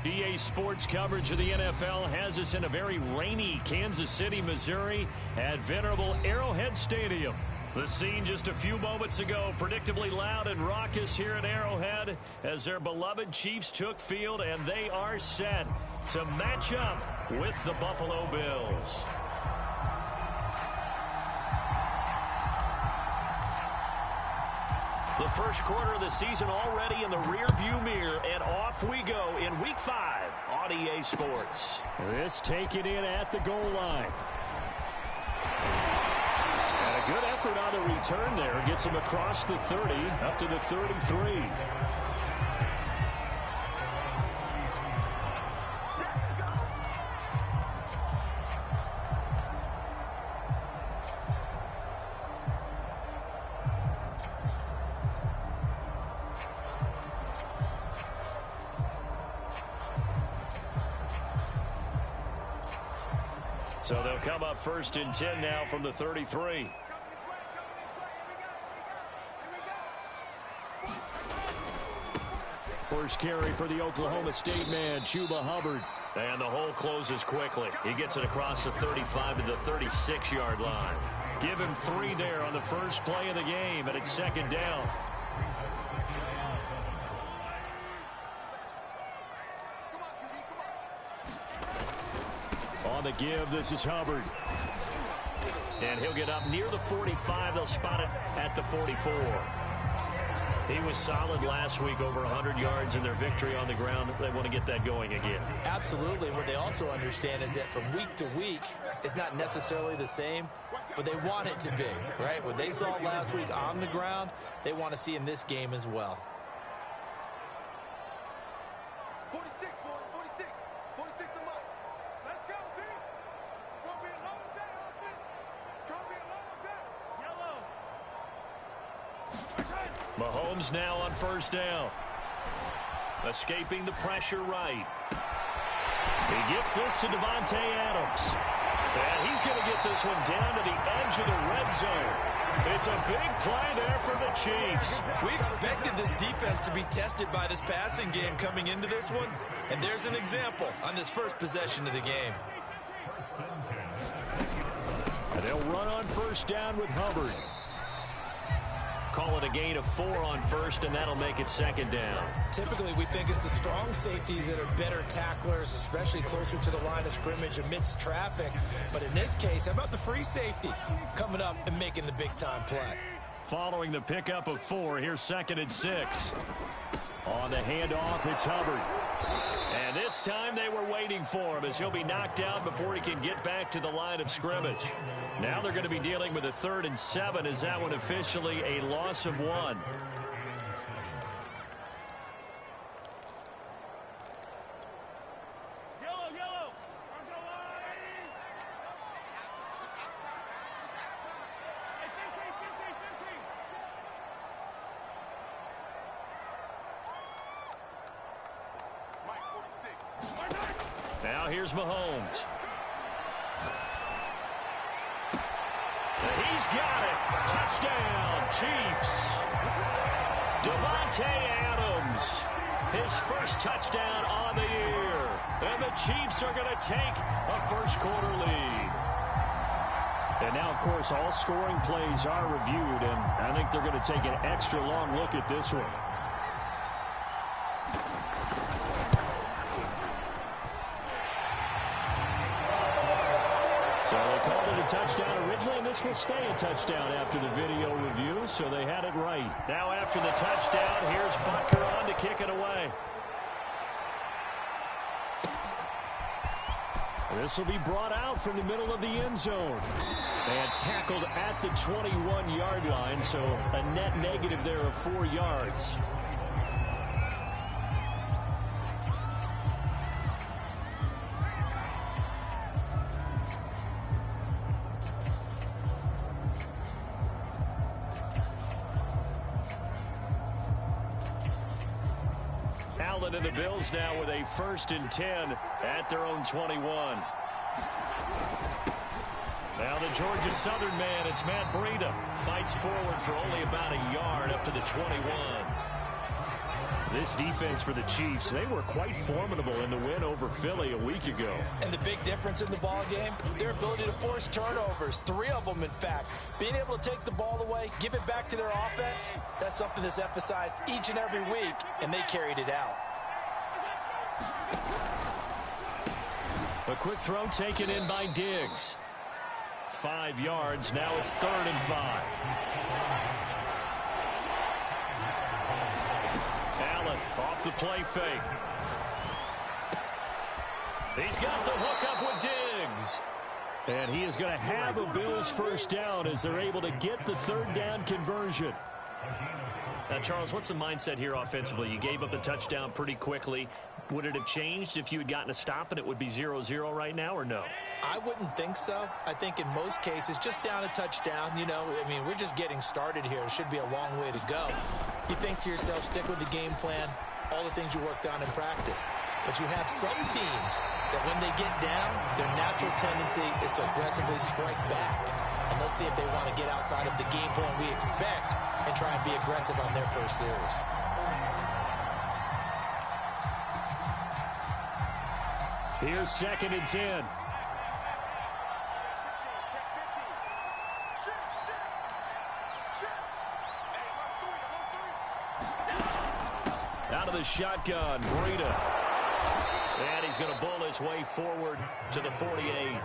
EA Sports coverage of the NFL has us in a very rainy Kansas City, Missouri at venerable Arrowhead Stadium. The scene just a few moments ago, predictably loud and raucous here at Arrowhead as their beloved Chiefs took field, and they are set to match up with the Buffalo Bills. The first quarter of the season already in the rearview mirror, and off we go in Week 5 on EA Sports. This taken in at the goal line. And a good effort on the return there. Gets him across the 30, up to the 33. So they'll come up first and 10 now from the 33. First carry for the Oklahoma State man, Chuba Hubbard. And the hole closes quickly. He gets it across the 35 to the 36-yard line. Give him 3 there on the first play of the game, and it's second down. On the give, this is Hubbard. And he'll get up near the 45. They'll spot it at the 44. He was solid last week, over 100 yards in their victory on the ground. They want to get that going again. Absolutely. What they also understand is that from week to week, it's not necessarily the same, but they want it to be, right? What they saw last week on the ground, they want to see in this game as well. Mahomes now on first down. Escaping the pressure right. He gets this to Davante Adams. And he's going to get this one down to the edge of the red zone. It's a big play there for the Chiefs. We expected this defense to be tested by this passing game coming into this one. And there's an example on this first possession of the game. And they'll run on first down with Hubbard. Call it a gain of 4 on first, and that'll make it second down. Typically, we think it's the strong safeties that are better tacklers, especially closer to the line of scrimmage amidst traffic. But in this case, how about the free safety coming up and making the big-time play? Following the pickup of 4, here's second and 6. On the handoff, it's Hubbard. And this time they were waiting for him as he'll be knocked out before he can get back to the line of scrimmage. Now they're going to be dealing with a 3rd and 7 as that one officially a loss of 1. Now here's Mahomes. He's got it. Touchdown, Chiefs. Davante Adams, his first touchdown on the year. And the Chiefs are going to take a first quarter lead. And now, of course, all scoring plays are reviewed, and I think they're going to take an extra long look at this one. So they called it a touchdown originally, and this will stay a touchdown after the video review, so they had it right. Now after the touchdown, here's Butker on to kick it away. This will be brought out from the middle of the end zone. And tackled at the 21-yard line, so a net negative there of 4 yards. Allen and the Bills now with a 1st and 10 at their own 21. Now the Georgia Southern man, it's Matt Breida, fights forward for only about a yard up to the 21. This defense for the Chiefs, they were quite formidable in the win over Philly a week ago. And the big difference in the ball game, their ability to force turnovers, 3 of them in fact. Being able to take the ball away, give it back to their offense, that's something that's emphasized each and every week, and they carried it out. A quick throw taken in by Diggs. 5 yards, now it's 3rd and 5. Off the play fake. He's got the hook up with Diggs. And he is going to have a Bills first down as they're able to get the 3rd down conversion. Now, Charles, what's the mindset here offensively? You gave up the touchdown pretty quickly. Would it have changed if you had gotten a stop and it would be 0-0 right now, or no? I wouldn't think so. I think in most cases, just down a touchdown, you know, I mean, we're just getting started here. It should be a long way to go. You think to yourself, stick with the game plan, all the things you worked on in practice. But you have some teams that when they get down, their natural tendency is to aggressively strike back. And let's see if they want to get outside of the game plan we expect and try and be aggressive on their first series. Here's 2nd and 10. Out of the shotgun, Breida. And he's going to bull his way forward to the 48.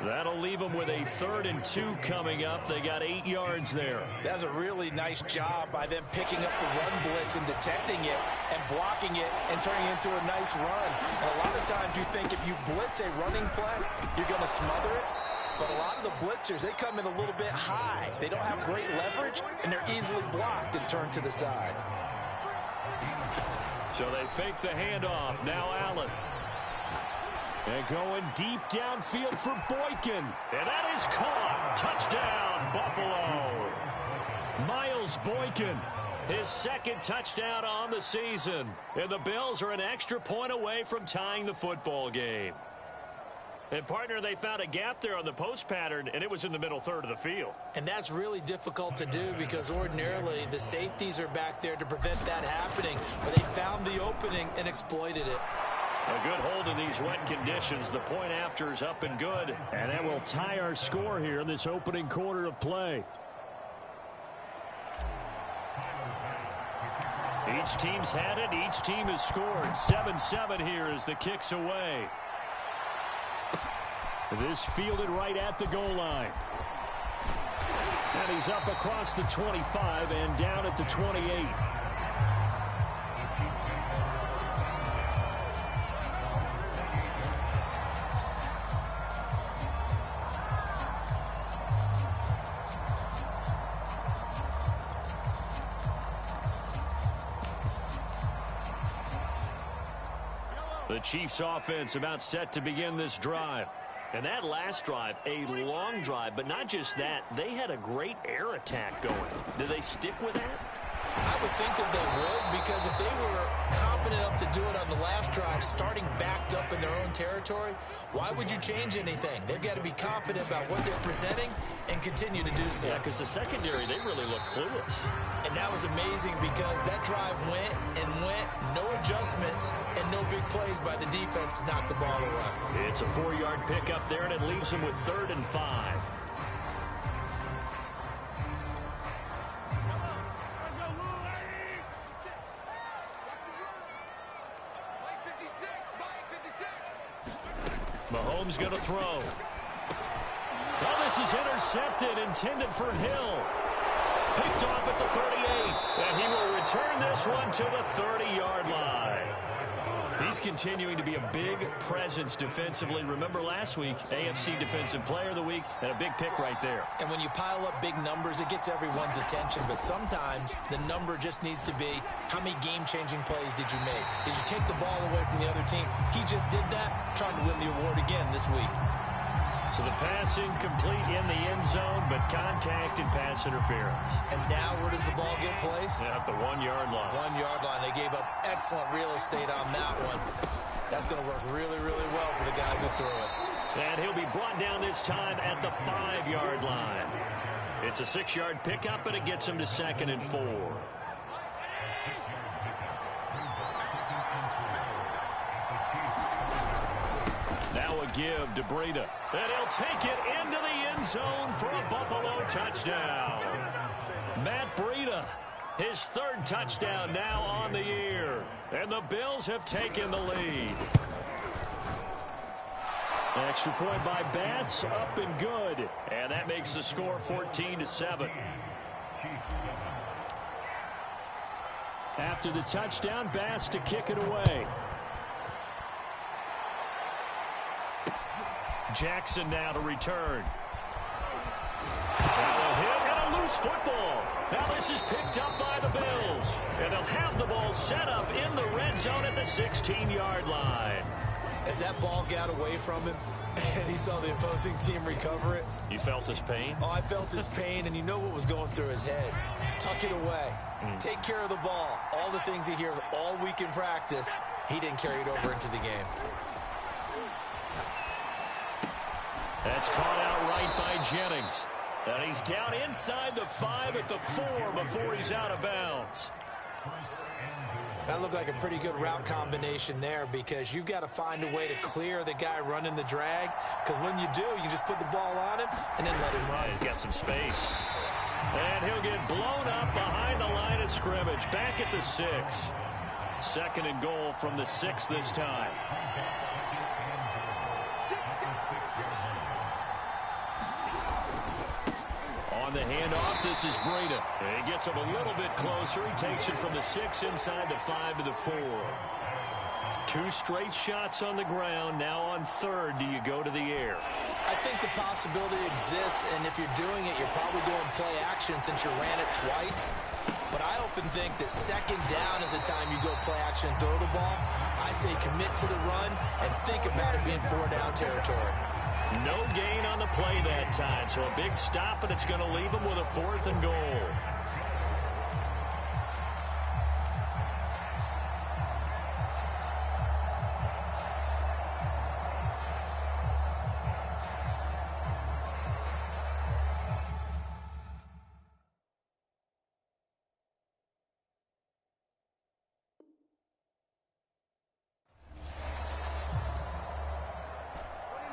That'll leave him with a 3rd and 2 coming up. They got 8 yards there. That's a really nice job by them picking up the run blitz and detecting it and blocking it and turning it into a nice run. And a lot of times you think if you blitz a running play, you're going to smother it. But a lot of the blitzers, they come in a little bit high. They don't have great leverage, and they're easily blocked and turned to the side. So they fake the handoff. Now Allen. And going deep downfield for Boykin. And that is caught. Touchdown, Buffalo. Miles Boykin. His 2nd touchdown on the season. And the Bills are an extra point away from tying the football game. And, partner, they found a gap there on the post pattern, and it was in the middle 3rd of the field. And that's really difficult to do because ordinarily the safeties are back there to prevent that happening. But they found the opening and exploited it. A good hold in these wet conditions. The point after is up and good. And that will tie our score here in this opening quarter of play. Each team's had it. Each team has scored. 7-7 here as the kick's away. This fielded right at the goal line. And he's up across the 25 and down at the 28. The Chiefs offense about set to begin this drive. And that last drive, a long drive, but not just that, they had a great air attack going. Do they stick with that? I would think that they would, because if they were confident enough to do it on the last drive, starting backed up in their own territory, why would you change anything? They've got to be confident about what they're presenting and continue to do so. Yeah, because the secondary, they really look clueless. And that was amazing because that drive went and went, no adjustments, and no big plays by the defense to knock the ball away. It's a 4-yard pickup there, and it leaves them with 3rd and 5. Mahomes going to throw. Oh, this is intercepted, intended for Hill. Picked off at the 38. And he will return this one to the 30-yard line. He's continuing to be a big presence defensively. Remember last week, AFC Defensive Player of the Week, and a big pick right there. And when you pile up big numbers, it gets everyone's attention. But sometimes the number just needs to be, how many game-changing plays did you make? Did you take the ball away from the other team? He just did that, trying to win the award again this week. So the passing complete in the end zone, but contact and pass interference. And now where does the ball get placed? At the 1-yard line. 1-yard line. They gave up excellent real estate on that one. That's going to work really, really well for the guys who threw it. And he'll be brought down this time at the 5-yard line. It's a 6-yard pickup, and it gets him to 2nd and 4. give to Breida. And he'll take it into the end zone for a Buffalo touchdown. Matt Breida, his third touchdown now on the year. And the Bills have taken the lead. Extra point by Bass, up and good. And that makes the score 14-7. After the touchdown, Bass to kick it away. Jackson now to return. That will hit, and a loose football. Now this is picked up by the Bills. And they'll have the ball set up in the red zone at the 16-yard line. As that ball got away from him and he saw the opposing team recover it. You felt his pain? Oh, I felt his pain, and you know what was going through his head. Tuck it away. Take care of the ball. All the things he hears all week in practice, he didn't carry it over into the game. That's caught out right by Jennings. And he's down inside the 5 at the 4 before he's out of bounds. That looked like a pretty good route combination there, because you've got to find a way to clear the guy running the drag, because when you do, you can just put the ball on him and then let him run. He's got some space. And he'll get blown up behind the line of scrimmage, back at the 6. 2nd and goal from the 6 this time. On the handoff, this is Breida. He gets him a little bit closer. He takes it from the 6 inside the 5 to the 4. 2 straight shots on the ground. Now on 3rd, do you go to the air? I think the possibility exists, and if you're doing it, you're probably going play action since you ran it twice. But I often think that 2nd down is the time you go play action and throw the ball. I say commit to the run and think about it being 4-down territory. No gain on the play that time, so a big stop, and it's going to leave him with a 4th and goal.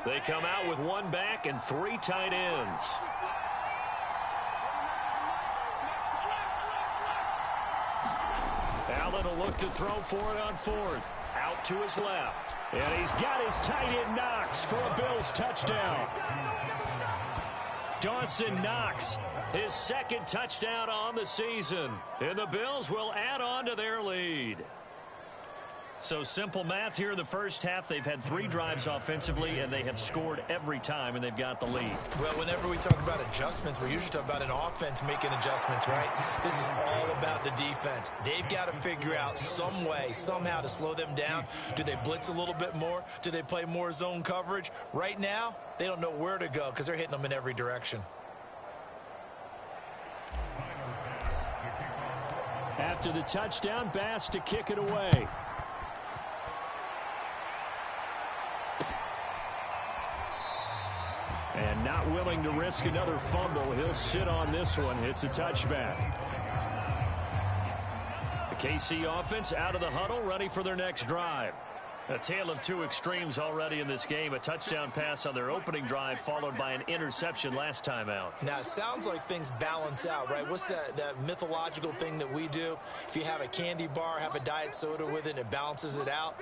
They come out with 1 back and 3 tight ends. Allen will look to throw for it on 4th. Out to his left. And he's got his tight end Knox for a Bills touchdown. Dawson Knox, his 2nd touchdown on the season. And the Bills will add on to their lead. So simple math here in the first half. They've had 3 drives offensively, and they have scored every time, and they've got the lead. Well, whenever we talk about adjustments, we usually talk about an offense making adjustments, right? This is all about the defense. They've got to figure out some way, somehow to slow them down. Do they blitz a little bit more? Do they play more zone coverage? Right now, they don't know where to go because they're hitting them in every direction. After the touchdown, Bass to kick it away. And not willing to risk another fumble. He'll sit on this one. It's a touchback. The KC offense out of the huddle, ready for their next drive. A tale of 2 extremes already in this game. A touchdown pass on their opening drive, followed by an interception last time out. Now, it sounds like things balance out, right? What's that mythological thing that we do? If you have a candy bar, have a diet soda with it, it balances it out.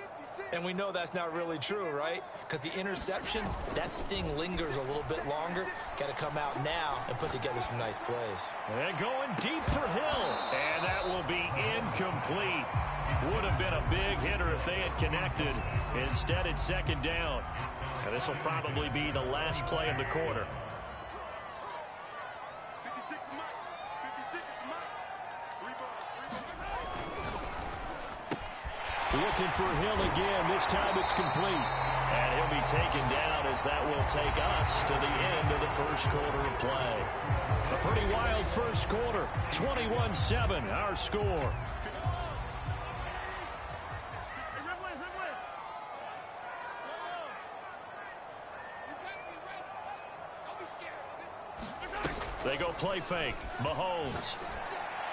And we know that's not really true, right? Because the interception, that sting lingers a little bit longer. Got to come out now and put together some nice plays. And going deep for Hill. And that will be incomplete. Would have been a big hitter if they had connected. Instead, it's 2nd down. And this will probably be the last play of the quarter. Looking for Hill again. This time it's complete. And he'll be taken down as that will take us to the end of the first quarter of play. A pretty wild first quarter. 21-7, our score. They go play fake. Mahomes.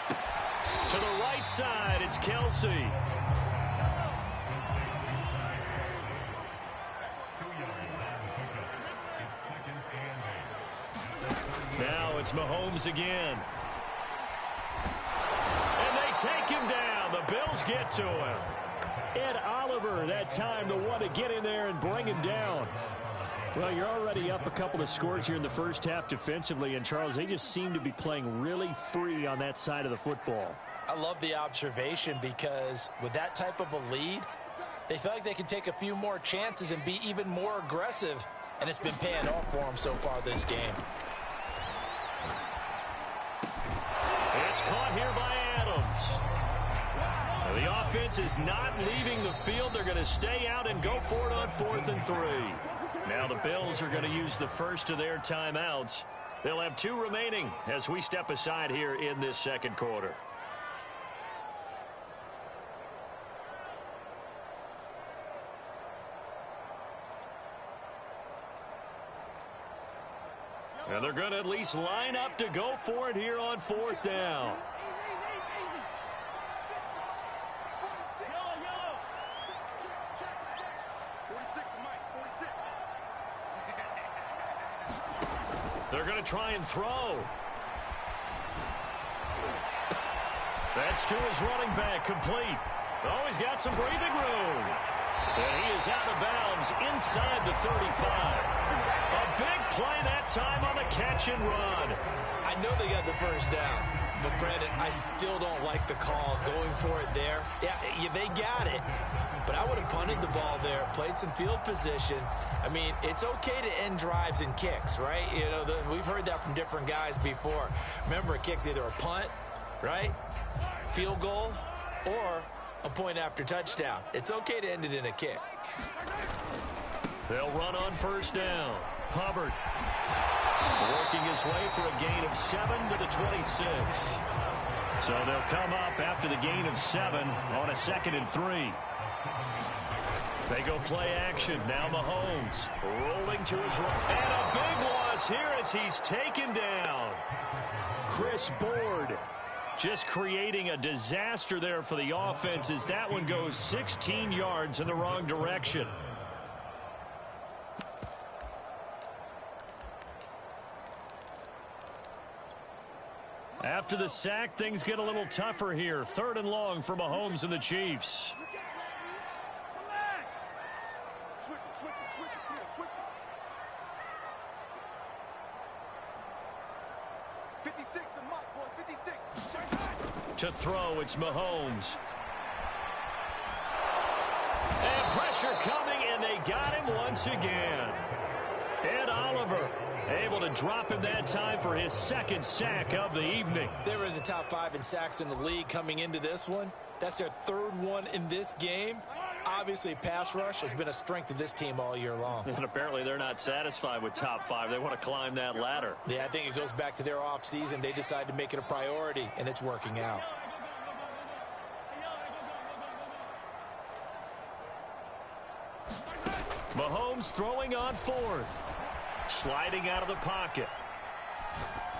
To the right side, it's Kelsey. it's Mahomes again. And they take him down. The Bills get to him. Ed Oliver, that time, the one to get in there and bring him down. Well, you're already up a couple of scores here in the first half defensively, and Charles, they just seem to be playing really free on that side of the football. I love the observation because with that type of a lead, they feel like they can take a few more chances and be even more aggressive, and it's been paying off for them so far this game. It's caught here by Adams. Now, the offense is not leaving the field. They're going to stay out and go for it on 4th and 3. Now the Bills are going to use the first of their timeouts. They'll have 2 remaining as we step aside here in this second quarter. And they're going to at least line up to go for it here on 4th down. They're going to try and throw. That's to his running back, complete. Oh, he's got some breathing room. And he is out of bounds inside the 35. A big play that time on the catch and run. I know they got the first down, but Brandon, I still don't like the call going for it there. Yeah, they got it. But I would have punted the ball there, played some field position. I mean, it's okay to end drives and kicks, right? You know, we've heard that from different guys before. Remember, a kick's either a punt, right, field goal, or a point after touchdown. It's okay to end it in a kick. They'll run on 1st down. Hubbard working his way for a gain of 7 to the 26. So they'll come up after the gain of 7 on a 2nd and 3. They go play action. Now Mahomes rolling to his right. And a big loss here as he's taken down. Chris Board just creating a disaster there for the offense as that one goes 16 yards in the wrong direction. After the sack, things get a little tougher here. 3rd and long for Mahomes and the Chiefs. To throw, it's Mahomes. And pressure coming, and they got him once again. Ed Oliver able to drop him that time for his 2nd sack of the evening. They were in the top 5 in sacks in the league coming into this one. That's their 3rd one in this game. Obviously, pass rush has been a strength of this team all year long. And apparently they're not satisfied with top 5. They want to climb that ladder. Yeah, I think it goes back to their offseason. They decided to make it a priority, and it's working out. Mahomes throwing on 4th. Sliding out of the pocket.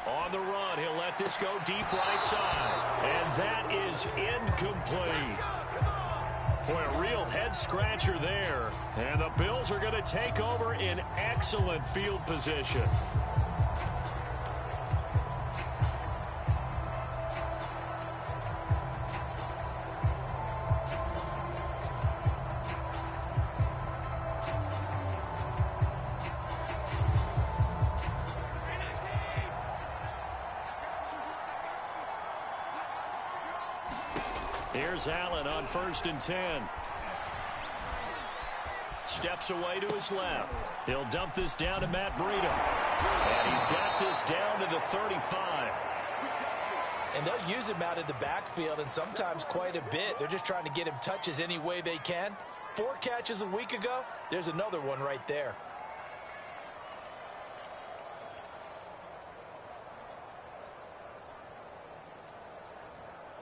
On the run, he'll let this go deep right side. And that is incomplete. Boy, a real head-scratcher there. And the Bills are going to take over in excellent field position. Here's Allen on 1st and 10. Steps away to his left. He'll dump this down to Matt Breida. And he's got this down to the 35. And they'll use him out of the backfield, and sometimes quite a bit. They're just trying to get him touches any way they can. 4 catches a week ago. There's another one right there.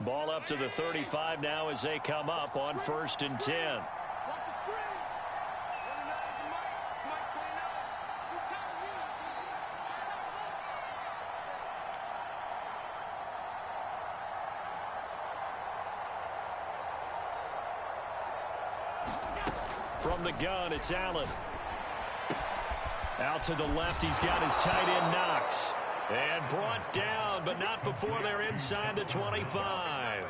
Ball up to the 35 now as they come up on 1st and 10. From the gun, it's Allen. Out to the left, he's got his tight end Knox. And brought down, but not before they're inside the 25.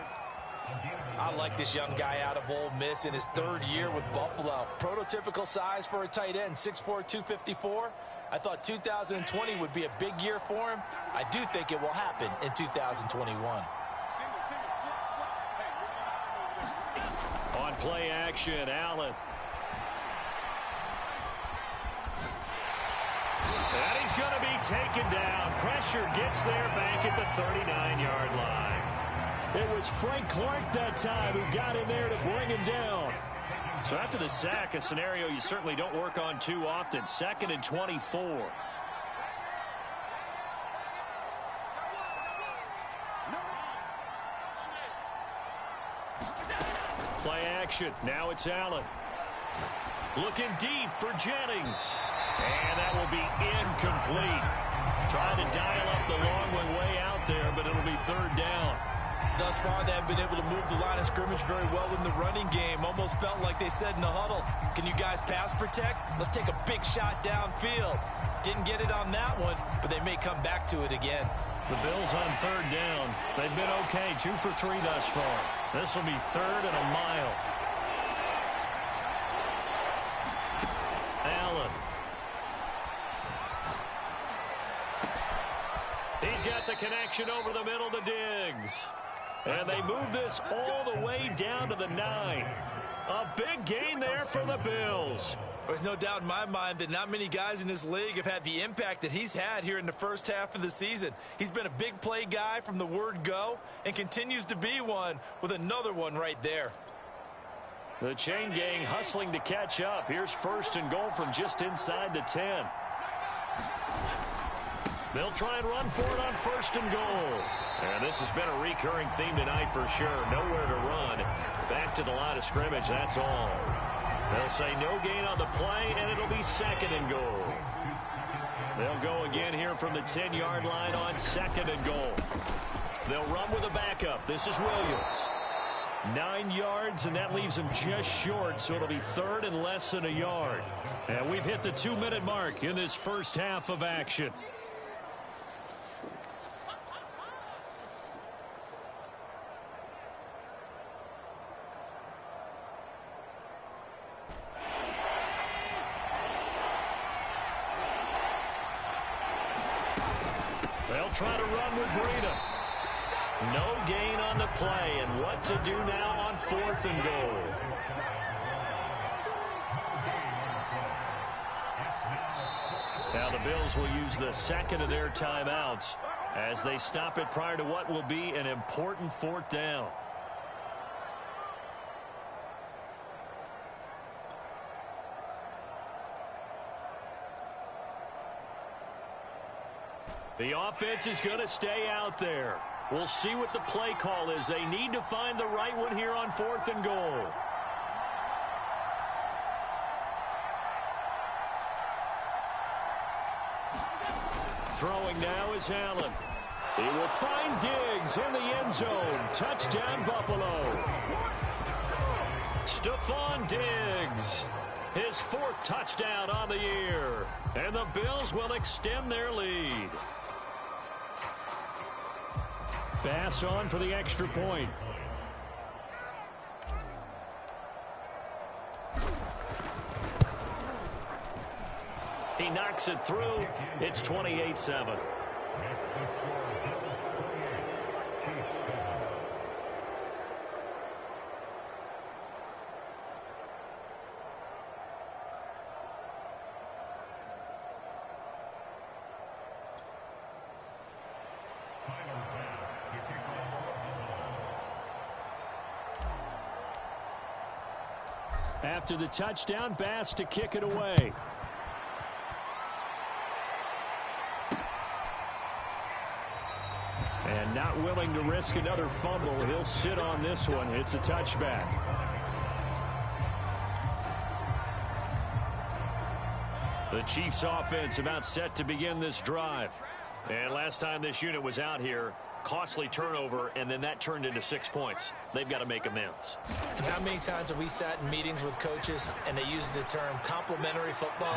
I like this young guy out of Ole Miss in his third year with Buffalo. Prototypical size for a tight end, 6'4", 254. I thought 2020 would be a big year for him. I do think it will happen in 2021. On play action, Allen. And he's going to be taken down. Pressure gets there back at the 39-yard line. It was Frank Clark that time who got in there to bring him down. So after the sack, a scenario you certainly don't work on too often. 2nd and 24. Play action. Now it's Allen. Looking deep for Jennings. And that will be incomplete. Trying to dial up the long one way out there, but it'll be 3rd down. Thus far, they have been able to move the line of scrimmage very well in the running game. Almost felt like they said in the huddle, can you guys pass protect? Let's take a big shot downfield. Didn't get it on that one, but they may come back to it again. The Bills on 3rd down. They've been okay, 2 for 3 thus far. This will be 3rd and a mile. Allen. He's got the connection over the middle to Diggs. And they move this all the way down to the 9. A big gain there for the Bills. There's no doubt in my mind that not many guys in this league have had the impact that he's had here in the first half of the season. He's been a big play guy from the word go and continues to be one with another one right there. The chain gang hustling to catch up. Here's 1st and goal from just inside the 10. They'll try and run for it on 1st and goal. And this has been a recurring theme tonight for sure. Nowhere to run. Back to the line of scrimmage, that's all. They'll say no gain on the play, and it'll be 2nd and goal. They'll go again here from the 10-yard line on 2nd and goal. They'll run with a backup. This is Williams. 9 yards, and that leaves him just short, so it'll be 3rd and less than a yard. And we've hit the 2-minute mark in this first half of action. They'll try to run with Breida. No gain on the play, and what to do now on 4th and goal. Now the Bills will use the 2nd of their timeouts as they stop it prior to what will be an important 4th down. The offense is going to stay out there. We'll see what the play call is. They need to find the right one here on 4th and goal. Throwing now is Allen. He will find Diggs in the end zone. Touchdown, Buffalo. Stephon Diggs. His 4th touchdown on the year. And the Bills will extend their lead. Bass on for the extra point. He knocks it through. It's 28-7. After the touchdown, Bass to kick it away. And not willing to risk another fumble. He'll sit on this one. It's a touchback. The Chiefs offense about set to begin this drive. And last time this unit was out here, costly turnover, and then that turned into 6 points. They've got to make amends. And how many times have we sat in meetings with coaches and they use the term complementary football?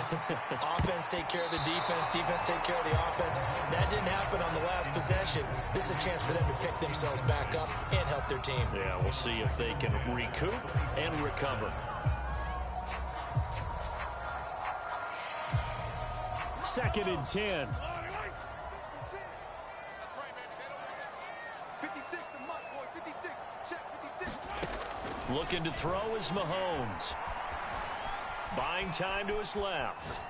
Offense take care of the defense, defense take care of the offense. That didn't happen on the last possession. This is a chance for them to pick themselves back up and help their team. Yeah, we'll see if they can recoup and recover. Second and 10. Looking to throw is Mahomes. Buying time to his left.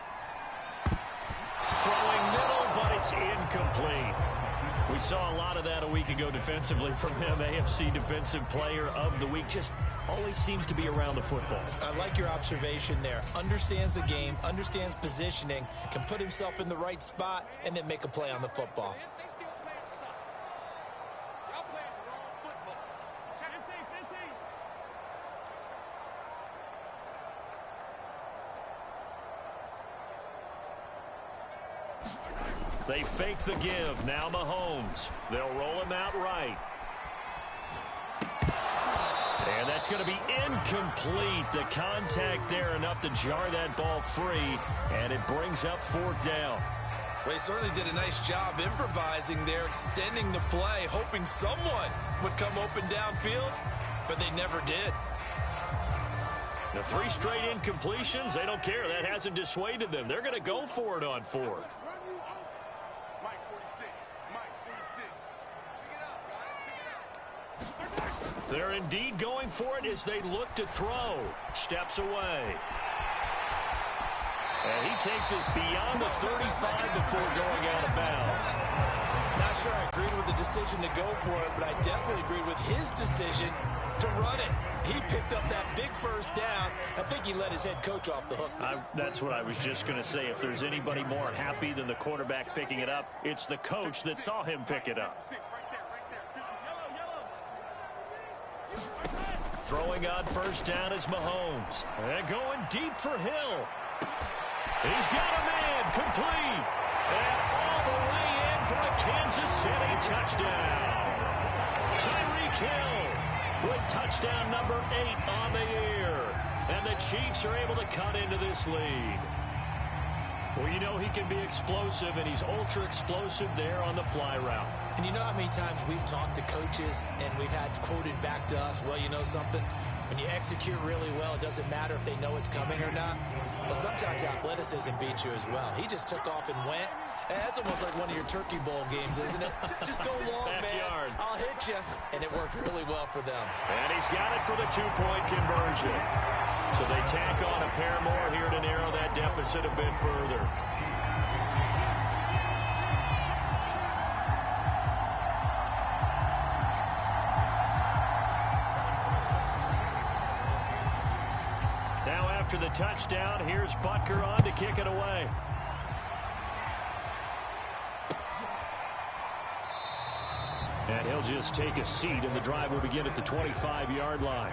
Throwing middle, but it's incomplete. We saw a lot of that a week ago defensively from him. AFC Defensive Player of the Week. Just always seems to be around the football. I like your observation there. Understands the game, understands positioning, can put himself in the right spot, and then make a play on the football. They fake the give. Now Mahomes. They'll roll him out right. And that's going to be incomplete. The contact there enough to jar that ball free. And it brings up 4th down. Well, he certainly did a nice job improvising there, extending the play, hoping someone would come open downfield, but they never did. The 3 straight incompletions, they don't care. That hasn't dissuaded them. They're going to go for it on 4th. They're indeed going for it as they look to throw. Steps away. And he takes us beyond the 35 before going out of bounds. Not sure I agreed with the decision to go for it, but I definitely agreed with his decision to run it. He picked up that big first down. I think he let his head coach off the hook. That's what I was just going to say. If there's anybody more happy than the quarterback picking it up, it's the coach that saw him pick it up. Throwing on first down is Mahomes. And going deep for Hill. He's got a man complete. And all the way in for a Kansas City touchdown. Tyreek Hill with touchdown number 8 on the year. And the Chiefs are able to cut into this lead. Well, you know he can be explosive, and he's ultra explosive there on the fly route. And you know how many times we've talked to coaches and we've had quoted back to us, well, you know something? When you execute really well, it doesn't matter if they know it's coming or not. Well, sometimes athleticism beats you as well. He just took off and went. And that's almost like one of your Turkey Bowl games, isn't it? Just go long, man. I'll hit you. And it worked really well for them. And he's got it for the 2-point conversion. So they tack on a pair more here to narrow that deficit a bit further. Now after the touchdown, here's Butker on to kick it away. And he'll just take a seat, and the drive will begin at the 25-yard line.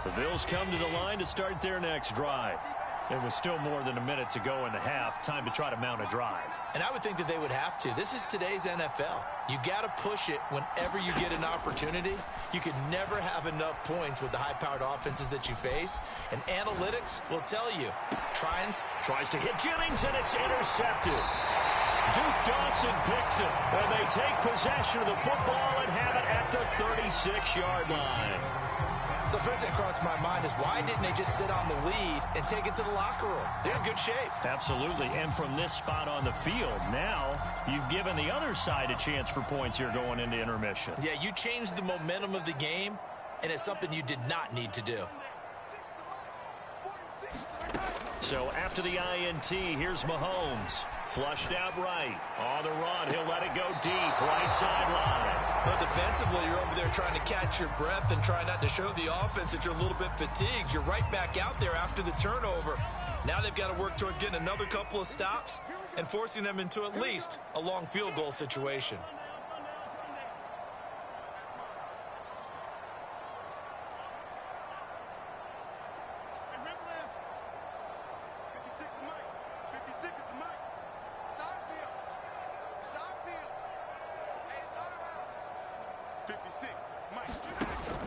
The Bills come to the line to start their next drive. It was still more than a minute to go in the half. Time to try to mount a drive. And I would think that they would have to. This is today's NFL. You got to push it whenever you get an opportunity. You can never have enough points with the high-powered offenses that you face. And analytics will tell you. Tries to hit Jennings, and it's intercepted. Duke Dawson picks it. And they take possession of the football and have it at the 36-yard line. So first thing that crossed my mind is why didn't they just sit on the lead and take it to the locker room? They're in good shape. Absolutely. And from this spot on the field, now you've given the other side a chance for points here going into intermission. Yeah, you changed the momentum of the game, and it's something you did not need to do. So after the INT, here's Mahomes. Flushed out right. On the run, he'll let it go deep. Right sideline. But defensively, you're over there trying to catch your breath and try not to show the offense that you're a little bit fatigued. You're right back out there after the turnover. Now they've got to work towards getting another couple of stops and forcing them into at least a long field goal situation.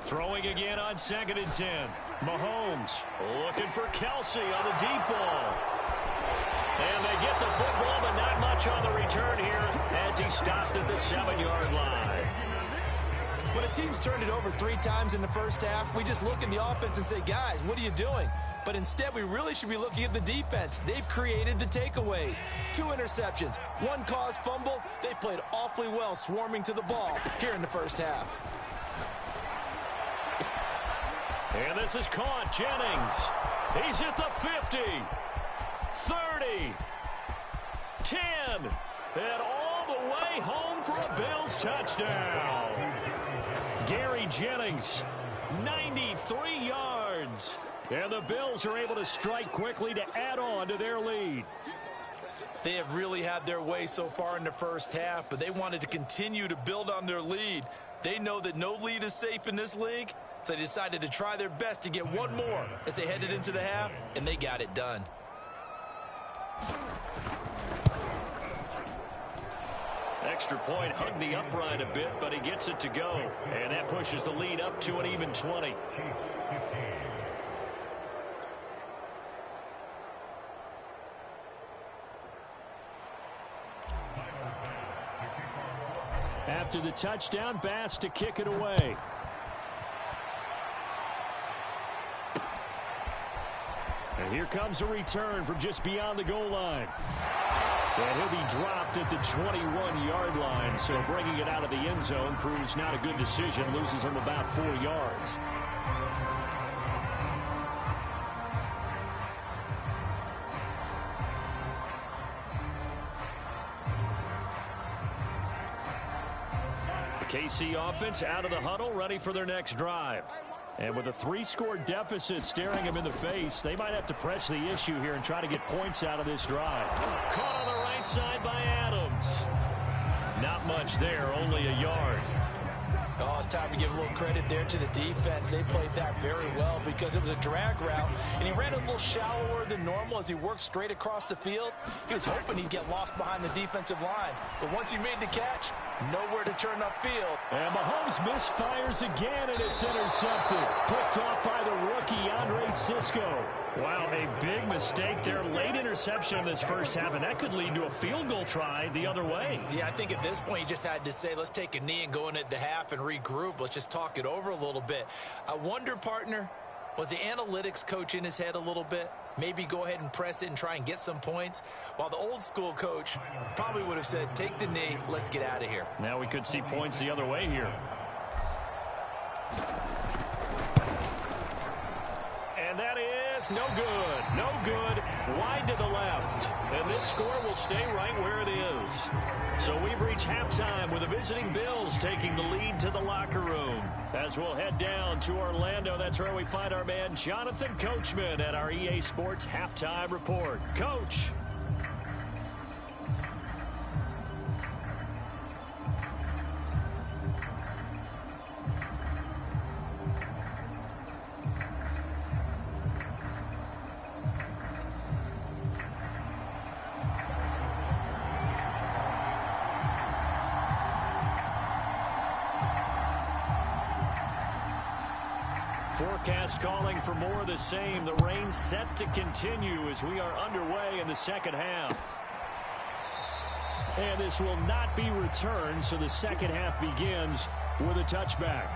Throwing again on 2nd and 10. Mahomes looking for Kelsey on the deep ball. And they get the football, but not much on the return here as he stopped at the 7-yard line. When a team's turned it over 3 times in the first half, we just look at the offense and say, guys, what are you doing? But instead, we really should be looking at the defense. They've created the takeaways. 2 interceptions, 1 caused fumble. They played awfully well swarming to the ball here in the first half. And this is caught. Jennings. He's at the 50. 30. 10. And all the way home for a Bills touchdown. Gary Jennings, 93 yards. And the Bills are able to strike quickly to add on to their lead. They have really had their way so far in the first half, but they wanted to continue to build on their lead. They know that no lead is safe in this league, so they decided to try their best to get one more as they headed into the half, and they got it done. Extra point hugged the upright a bit, but he gets it to go. And that pushes the lead up to an even 20. After the touchdown, Bass to kick it away. And here comes a return from just beyond the goal line. And he'll be dropped at the 21-yard line, so bringing it out of the end zone proves not a good decision. Loses him about 4 yards. The KC offense out of the huddle, ready for their next drive. And with a 3-score deficit staring them in the face, they might have to press the issue here and try to get points out of this drive. Caught on the right side by Adams. Not much there, only a yard. Oh, it's time to give a little credit there to the defense. They played that very well because it was a drag route, and he ran a little shallower than normal as he worked straight across the field. He was hoping he'd get lost behind the defensive line, but once he made the catch, nowhere to turn upfield. And Mahomes misfires again, and it's intercepted. Picked off by the rookie, Andre Cisco. Wow, a big mistake there. Late interception in this first half, and that could lead to a field goal try the other way. Yeah, I think at this point you just had to say, let's take a knee and go in at the half and regroup. Let's just talk it over a little bit. I wonder, partner, was the analytics coach in his head a little bit? Maybe go ahead and press it and try and get some points. While the old school coach probably would have said, take the knee, let's get out of here. Now we could see points the other way here. And that is no good. No good. Wide to the left. And this score will stay right where it is. So we've reached halftime with the visiting Bills taking the lead to the locker room. As we'll head down to Orlando, that's where we find our man Jonathan Coachman at our EA Sports Halftime Report. Coach. Forecast calling for more of the same. The rain set to continue as we are underway in the second half. And this will not be returned, so the second half begins with a touchback.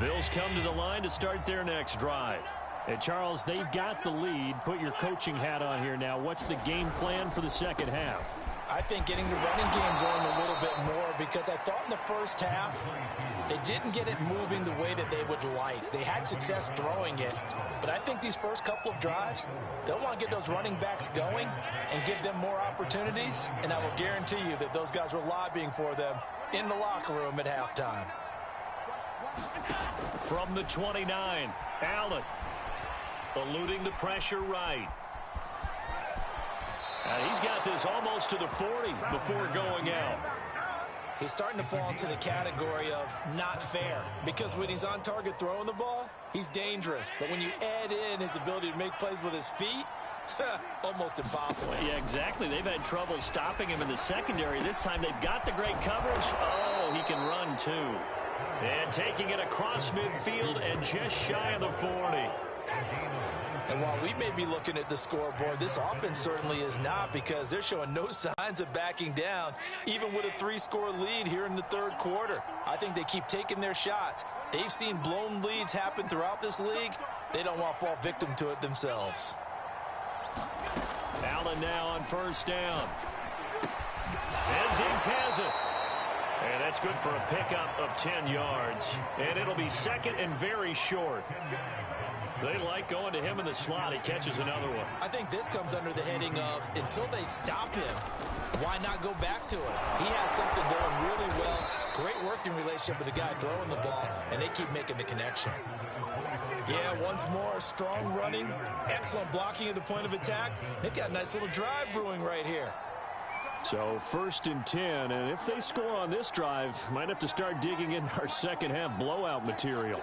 Bills come to the line to start their next drive. And Charles, they've got the lead. Put your coaching hat on here now. What's the game plan for the second half? I think getting the running game going a little bit more, because I thought in the first half they didn't get it moving the way that they would like. They had success throwing it, but I think these first couple of drives, they'll want to get those running backs going and give them more opportunities, and I will guarantee you that those guys were lobbying for them in the locker room at halftime. From the 29, Allen eluding the pressure right. And he's got this almost to the 40 before going out. He's starting to fall into the category of not fair, because when he's on target throwing the ball, he's dangerous. But when you add in his ability to make plays with his feet, almost impossible. Yeah, exactly. They've had trouble stopping him in the secondary. This time they've got the great coverage. Oh, he can run too. And taking it across midfield and just shy of the 40. And while we may be looking at the scoreboard, this offense certainly is not, because they're showing no signs of backing down, even with a 3-score lead here in the third quarter. I think they keep taking their shots. They've seen blown leads happen throughout this league. They don't want to fall victim to it themselves. Allen now on first down. And Diggs has it. And that's good for a pickup of 10 yards. And it'll be second and very short. They like going to him in the slot. He catches another one. I think this comes under the heading of, until they stop him, why not go back to it? He has something going really well. Great working relationship with the guy throwing the ball, and they keep making the connection. Yeah, once more, strong running, excellent blocking at the point of attack. They've got a nice little drive brewing right here. So 1st and 10, and if they score on this drive, might have to start digging in our second half blowout material.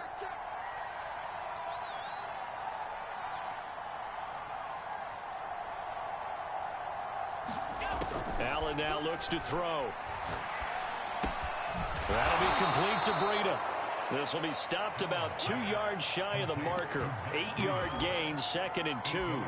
Allen now looks to throw. That'll be complete to Breida. This will be stopped about 2 yards shy of the marker. 8-yard gain, 2nd and 2.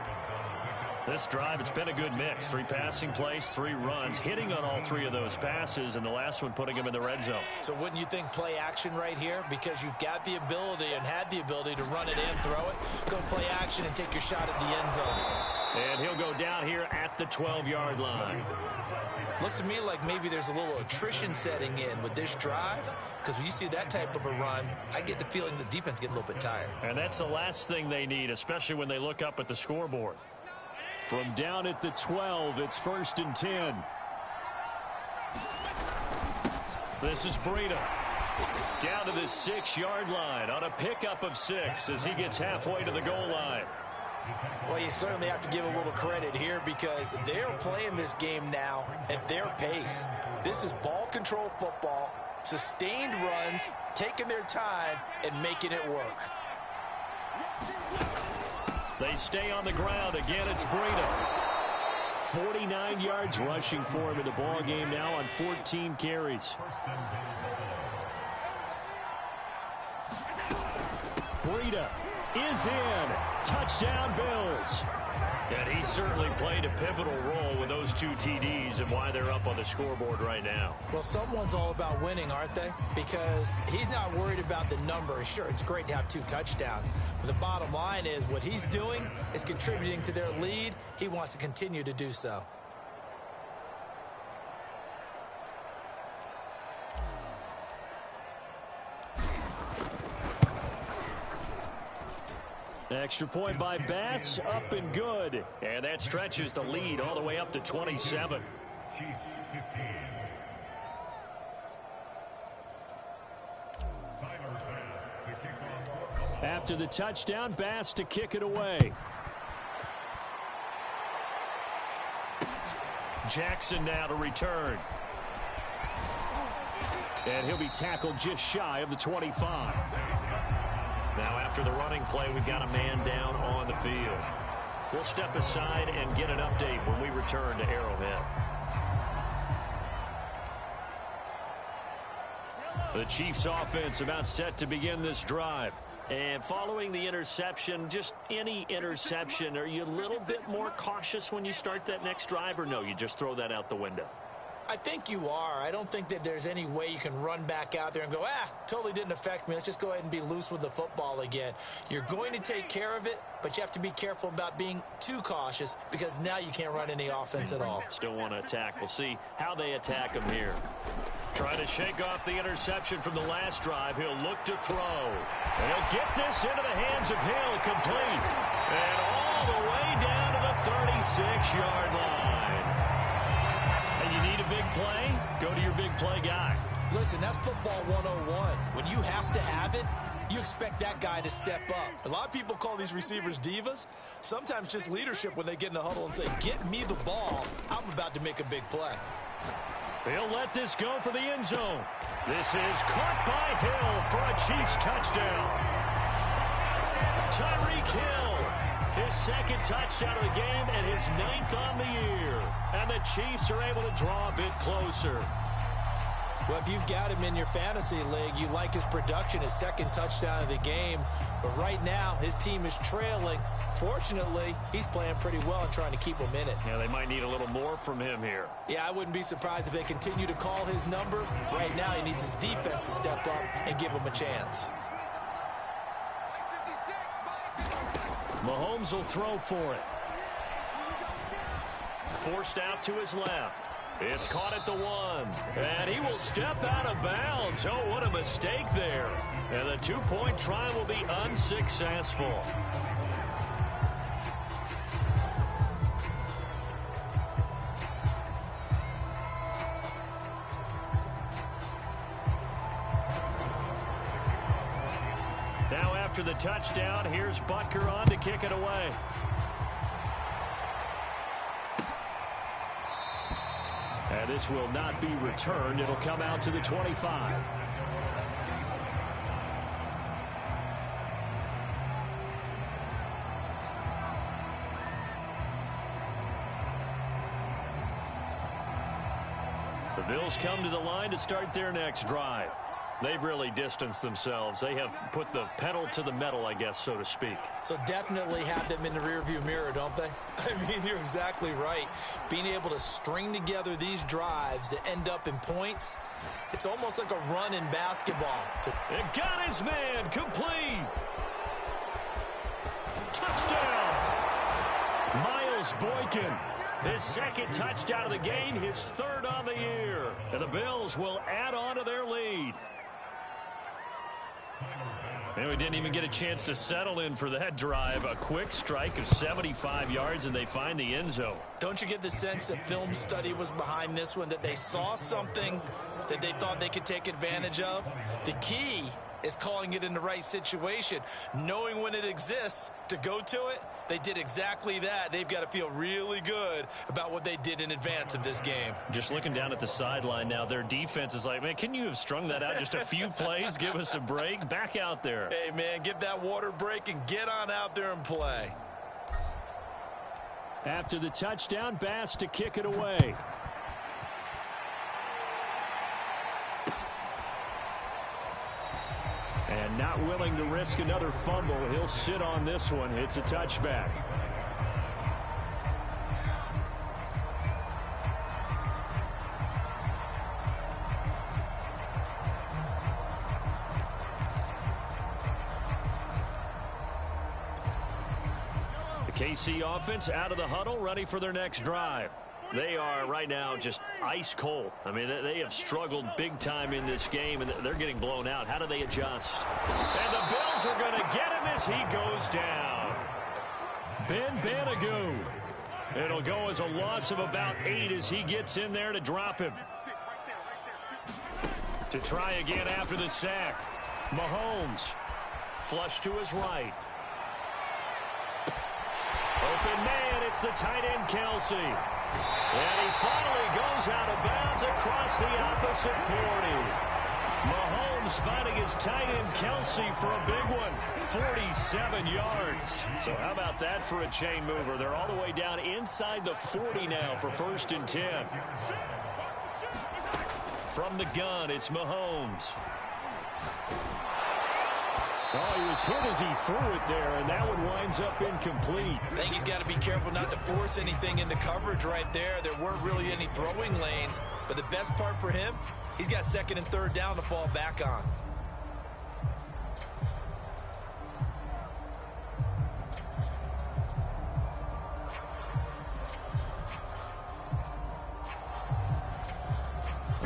This drive, it's been a good mix. 3 passing plays, 3 runs, hitting on all 3 of those passes, and the last one putting him in the red zone. So wouldn't you think play action right here? Because you've got the ability and had the ability to run it and throw it. Go play action and take your shot at the end zone. And he'll go down here at the 12-yard line. Looks to me like maybe there's a little attrition setting in with this drive, because when you see that type of a run, I get the feeling the defense getting a little bit tired. And that's the last thing they need, especially when they look up at the scoreboard. From down at the 12, it's 1st and 10. This is Breida. Down to the 6-yard line on a pickup of 6 as he gets halfway to the goal line. Well, you certainly have to give a little credit here, because they're playing this game now at their pace. This is ball control football, sustained runs, taking their time, and making it work. They stay on the ground. Again, it's Breida. 49 yards rushing for him in the ball game now on 14 carries. Breida is in. Touchdown, Bills. And he certainly played a pivotal role with those 2 TDs and why they're up on the scoreboard right now. Well, someone's all about winning, aren't they? Because he's not worried about the number. Sure, it's great to have 2 touchdowns. But the bottom line is what he's doing is contributing to their lead. He wants to continue to do so. Extra point by Bass, up and good. And that stretches the lead all the way up to 27. After the touchdown, Bass to kick it away. Jackson now to return. And he'll be tackled just shy of the 25. Now after the running play, we've got a man down on the field. We'll step aside and get an update when we return to Arrowhead. The Chiefs offense about set to begin this drive. And following the interception, just any interception, are you a little bit more cautious when you start that next drive, or no, you just throw that out the window? I think you are. I don't think that there's any way you can run back out there and go, totally didn't affect me. Let's just go ahead and be loose with the football again. You're going to take care of it, but you have to be careful about being too cautious because now you can't run any offense at all. Still want to attack. We'll see how they attack him here. Trying to shake off the interception from the last drive. He'll look to throw. And he'll get this into the hands of Hill, complete. And all the way down to the 36-yard line. And you need a big play? Go to your big play guy. Listen, that's football 101. When you have to have it, you expect that guy to step up. A lot of people call these receivers divas. Sometimes just leadership when they get in the huddle and say, get me the ball. I'm about to make a big play. He'll let this go for the end zone. This is caught by Hill for a Chiefs touchdown. Tyreek Hill, his second touchdown of the game and his 9th on the year. And the Chiefs are able to draw a bit closer. Well, if you've got him in your fantasy league, you like his production, his second touchdown of the game. But right now, his team is trailing. Fortunately, he's playing pretty well and trying to keep him in it. Yeah, they might need a little more from him here. Yeah, I wouldn't be surprised if they continue to call his number. Right now, he needs his defense to step up and give him a chance. Mahomes will throw for it. Forced out to his left. It's caught at the 1. And he will step out of bounds. Oh, what a mistake there. And the 2-point try will be unsuccessful. Now after the touchdown, here's Butker on to kick it away. And this will not be returned. It'll come out to the 25. The Bills come to the line to start their next drive. They've really distanced themselves. They have put the pedal to the metal, I guess, so to speak. So definitely have them in the rearview mirror, don't they? I mean, you're exactly right. Being able to string together these drives that end up in points, it's almost like a run in basketball. And got his man, complete. Touchdown. Miles Boykin. His second touchdown of the game, his 3rd on the year. And the Bills will add on to their lead. And we didn't even get a chance to settle in for that drive. A quick strike of 75 yards, and they find the end zone. Don't you get the sense that film study was behind this one, that they saw something that they thought they could take advantage of? The key is calling it in the right situation, knowing when it exists to go to it. They did exactly that. They've got to feel really good about what they did in advance of this game. Just looking down at the sideline now, their defense is like, man, can you have strung that out just a few plays? Give us a break. Back out there. Hey, man, give that water break and get on out there and play. After the touchdown, Bass to kick it away. And not willing to risk another fumble. He'll sit on this one. It's a touchback. The KC offense out of the huddle, ready for their next drive. They are right now just ice cold. I mean, they have struggled big time in this game, and they're getting blown out. How do they adjust? And the Bills are going to get him as he goes down. Ben Banagoo. It'll go as a loss of about 8 as he gets in there to drop him. To try again after the sack. Mahomes. Flush to his right. Open man, it's the tight end, Kelsey. And he finally goes out of bounds across the opposite 40. Mahomes finding his tight end, Kelsey, for a big one. 47 yards. So how about that for a chain mover? They're all the way down inside the 40 now for 1st and 10. From the gun, it's Mahomes. Oh, he was hit as he threw it there, and that one winds up incomplete. I think he's got to be careful not to force anything into coverage right there. There weren't really any throwing lanes, but the best part for him, he's got second and third down to fall back on.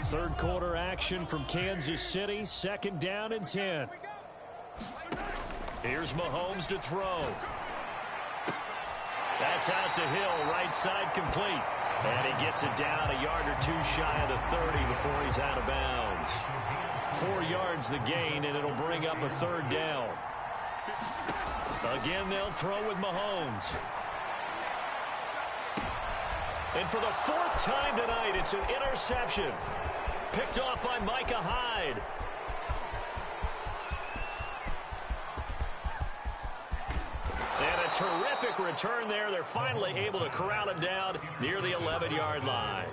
Third quarter action from Kansas City. Second down and 10. Here's Mahomes to throw. That's out to Hill, right side complete. And he gets it down a yard or two shy of the 30 before he's out of bounds. 4 yards the gain, and it'll bring up a third down. Again, they'll throw with Mahomes. And for the 4th time tonight, it's an interception. Picked off by Micah Hyde. And a terrific return there. They're finally able to corral him down near the 11-yard line.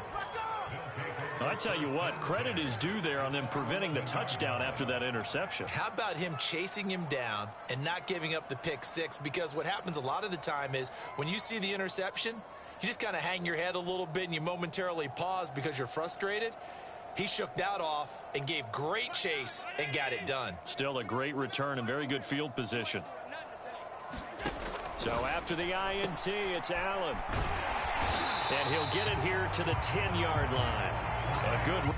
I tell you what, credit is due there on them preventing the touchdown after that interception. How about him chasing him down and not giving up the pick six? Because what happens a lot of the time is when you see the interception, you just kind of hang your head a little bit and you momentarily pause because you're frustrated. He shook that off and gave great chase and got it done. Still a great return and very good field position. So after the INT, it's Allen. And he'll get it here to the 10-yard line. A good